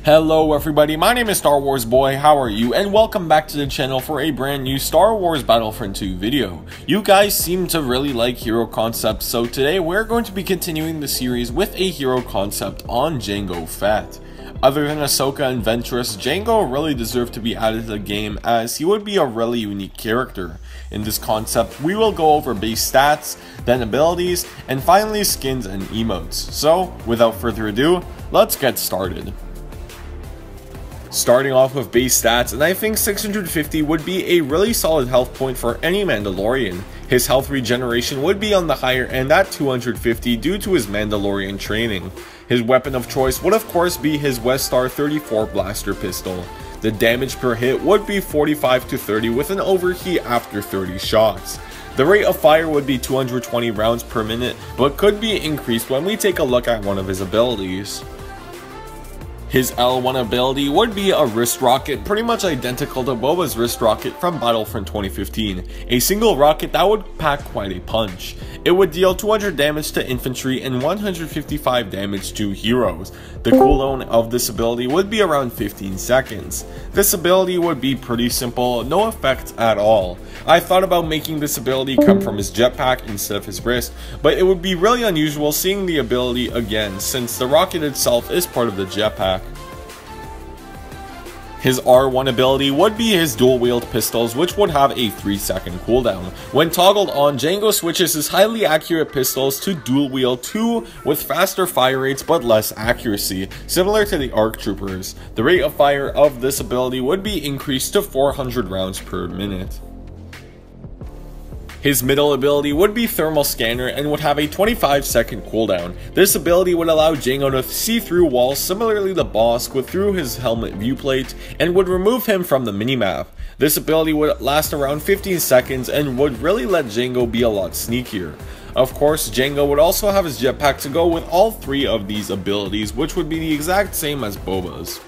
Hello everybody, my name is Star Wars Boy, how are you? And welcome back to the channel for a brand new Star Wars Battlefront 2 video. You guys seem to really like hero concepts, so today we're going to be continuing the series with a hero concept on Jango Fett. Other than Ahsoka and Ventress, Jango really deserved to be added to the game as he would be a really unique character. In this concept, we will go over base stats, then abilities, and finally skins and emotes. So, without further ado, let's get started. Starting off with base stats, and I think 650 would be a really solid health point for any Mandalorian. His health regeneration would be on the higher end at 250 due to his Mandalorian training. His weapon of choice would of course be his Westar 34 blaster pistol. The damage per hit would be 45 to 30 with an overheat after 30 shots. The rate of fire would be 220 rounds per minute, but could be increased when we take a look at one of his abilities. His L1 ability would be a wrist rocket, pretty much identical to Boba's wrist rocket from Battlefront 2015, a single rocket that would pack quite a punch. It would deal 200 damage to infantry and 155 damage to heroes. The cooldown of this ability would be around 15 seconds. This ability would be pretty simple, no effects at all. I thought about making this ability come from his jetpack instead of his wrist, but it would be really unusual seeing the ability again since the rocket itself is part of the jetpack. His R1 ability would be his dual-wield pistols, which would have a 3-second cooldown. When toggled on, Jango switches his highly accurate pistols to dual-wield 2 with faster fire rates but less accuracy, similar to the ARC Troopers. The rate of fire of this ability would be increased to 400 rounds per minute. His middle ability would be Thermal Scanner and would have a 25-second cooldown. This ability would allow Jango to see through walls similarly to Bossk through his helmet viewplate and would remove him from the minimap. This ability would last around 15 seconds and would really let Jango be a lot sneakier. Of course, Jango would also have his jetpack to go with all three of these abilities, which would be the exact same as Boba's.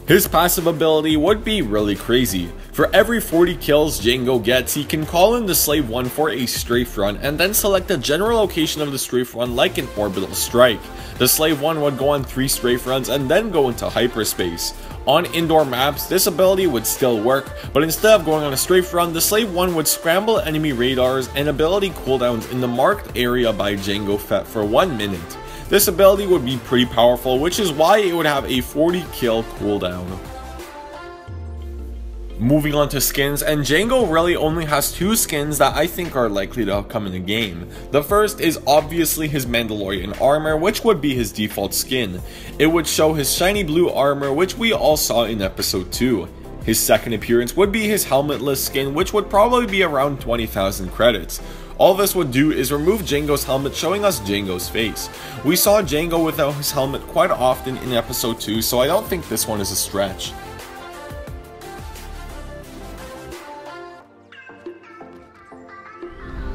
His passive ability would be really crazy. For every 40 kills Jango gets, he can call in the Slave 1 for a strafe run and then select the general location of the strafe run like an orbital strike. The Slave 1 would go on 3 strafe runs and then go into hyperspace. On indoor maps, this ability would still work, but instead of going on a strafe run, the Slave 1 would scramble enemy radars and ability cooldowns in the marked area by Jango Fett for 1 minute. This ability would be pretty powerful, which is why it would have a 40 kill cooldown. Moving on to skins, and Jango really only has 2 skins that I think are likely to come in the game. The first is obviously his Mandalorian armor, which would be his default skin. It would show his shiny blue armor, which we all saw in episode 2. His second appearance would be his helmetless skin, which would probably be around 20,000 credits. All this would do is remove Jango's helmet, showing us Jango's face. We saw Jango without his helmet quite often in episode 2, so I don't think this one is a stretch.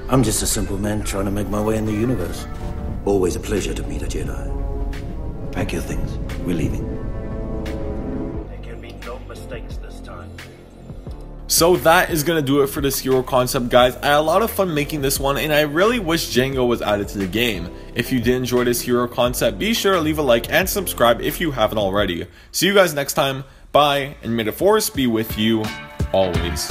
I'm just a simple man trying to make my way in the universe. Always a pleasure to meet a Jedi. Pack your things. We're leaving. There can be no mistakes this time. So that is gonna do it for this hero concept, guys. I had a lot of fun making this one, and I really wish Jango was added to the game. If you did enjoy this hero concept, be sure to leave a like and subscribe if you haven't already. See you guys next time. Bye, and may the Force be with you always.